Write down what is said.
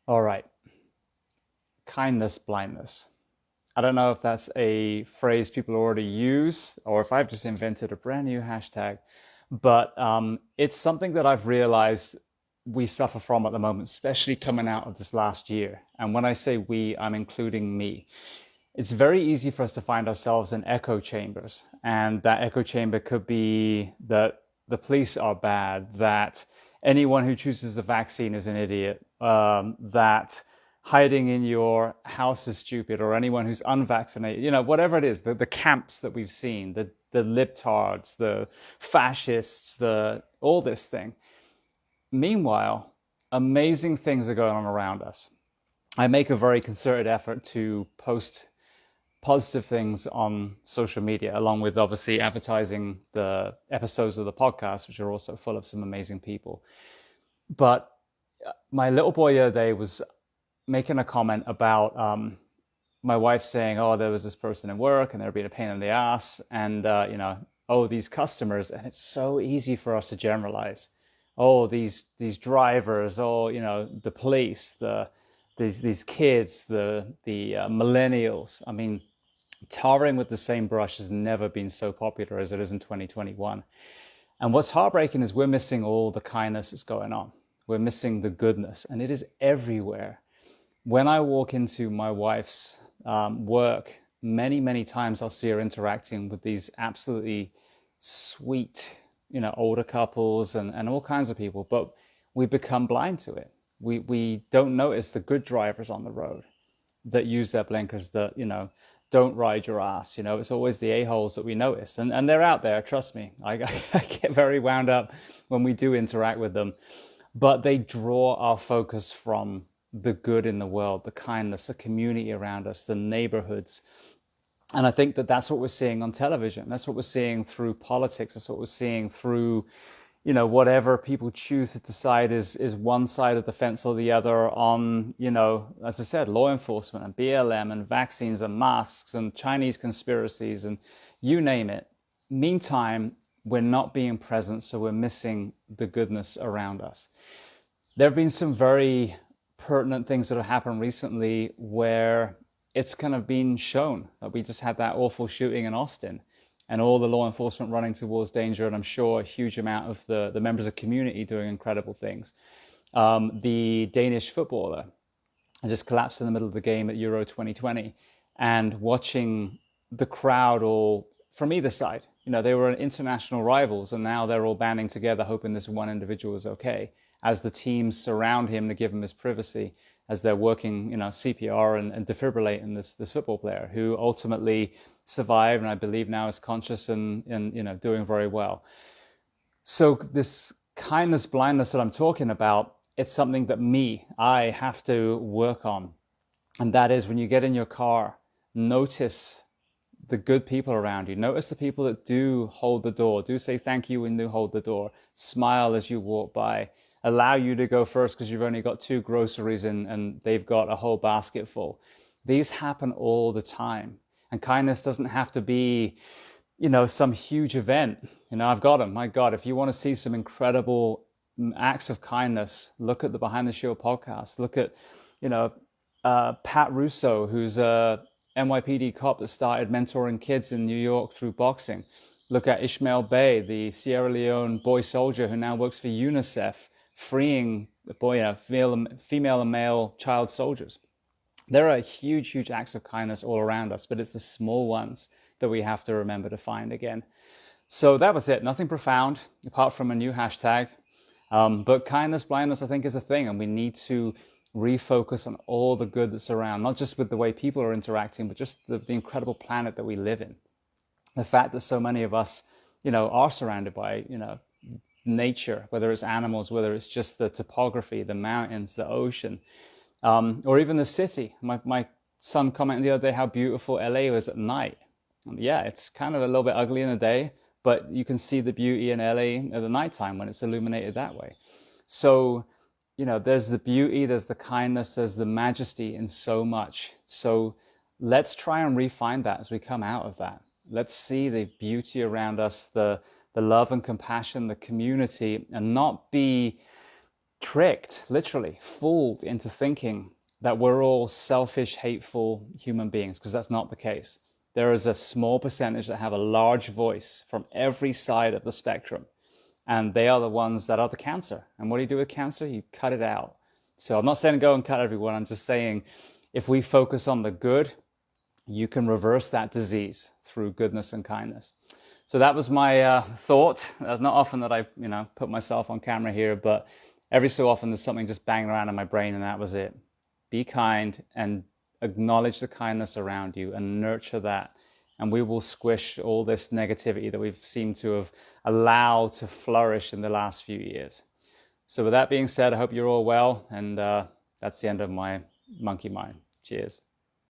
All right. Kindness, blindness. I don't know if that's a phrase people already use or if I've just invented a brand new hashtag, but it's something that I've realized we suffer from at the moment, especially coming out of this last year. And when I say we, I'm including me. It's very easy for us to find ourselves in echo chambers. And that echo chamber could be that the police are bad, that anyone who chooses the vaccine is an idiot, that hiding in your house is stupid, or anyone who's unvaccinated, whatever it is, the camps that we've seen, the libtards, the fascists, the all this thing. Meanwhile, amazing things are going on around us. I make a very concerted effort to post positive things on social media, along with obviously advertising the episodes of the podcast, which are also full of some amazing people. But my little boy the other day was making a comment about my wife saying, "Oh, there was this person at work, and they're being a pain in the ass," and oh, these customers, and it's so easy for us to generalize. Oh, these drivers, oh, the police, these kids, the millennials. I mean, tarring with the same brush has never been so popular as it is in 2021. And what's heartbreaking is we're missing all the kindness that's going on. We're missing the goodness, and it is everywhere. When I walk into my wife's work, many times I'll see her interacting with these absolutely sweet, older couples and all kinds of people, but we become blind to it. We don't notice the good drivers on the road that use their blinkers, that, don't ride your ass. It's always the a-holes that we notice. And they're out there, trust me. I get very wound up when we do interact with them. But they draw our focus from the good in the world, the kindness, the community around us, the neighborhoods. And I think that that's what we're seeing on television. That's what we're seeing through politics. That's what we're seeing through, whatever people choose to decide is one side of the fence or the other on, as I said, law enforcement and BLM and vaccines and masks and Chinese conspiracies and you name it. Meantime, we're not being present, so we're missing the goodness around us. There have been some very pertinent things that have happened recently where it's kind of been shown that we just had that awful shooting in Austin and all the law enforcement running towards danger, and I'm sure a huge amount of the members of the community doing incredible things. The Danish footballer just collapsed in the middle of the game at Euro 2020, and watching the crowd all from either side, they were international rivals, and now they're all banding together hoping this one individual is okay, as the teams surround him to give him his privacy as they're working, CPR and defibrillating this football player who ultimately survived and I believe now is conscious and doing very well. So this kindness, blindness that I'm talking about, it's something that I have to work on. And that is when you get in your car, notice the good people around you. Notice the people that do hold the door, do say thank you when you hold the door, smile as you walk by, allow you to go first because you've only got 2 groceries and they've got a whole basket full. These happen all the time. And kindness doesn't have to be, some huge event. I've got them. My God, if you want to see some incredible acts of kindness, look at the Behind the Shield podcast. Look at, Pat Russo, who's a NYPD cop that started mentoring kids in New York through boxing. Look at Ishmael Bey, the Sierra Leone boy soldier who now works for UNICEF, freeing female and male child soldiers. There are huge acts of kindness all around us, but it's the small ones that we have to remember to find again. So that was it. Nothing profound apart from a new hashtag. But kindness, blindness, I think, is a thing, and we need to refocus on all the good that's around, not just with the way people are interacting, but just the incredible planet that we live in. The fact that so many of us, are surrounded by, nature, whether it's animals, whether it's just the topography, the mountains, the ocean, or even the city. My son commented the other day how beautiful LA was at night. And yeah, it's kind of a little bit ugly in the day, but you can see the beauty in LA at the nighttime when it's illuminated that way. So, there's the beauty, there's the kindness, there's the majesty in so much. So let's try and refine that as we come out of that. Let's see the beauty around us, the love and compassion, the community, and not be tricked, literally fooled into thinking that we're all selfish, hateful human beings, because that's not the case. There is a small percentage that have a large voice from every side of the spectrum, and they are the ones that are the cancer. And what do you do with cancer? You cut it out. So I'm not saying go and cut everyone. I'm just saying if we focus on the good, you can reverse that disease through goodness and kindness. So that was my thought. It's not often that I, put myself on camera here, but every so often there's something just banging around in my brain, and that was it. Be kind and acknowledge the kindness around you and nurture that. And we will squish all this negativity that we've seemed to have allowed to flourish in the last few years. So with that being said, I hope you're all well. And that's the end of my monkey mind. Cheers.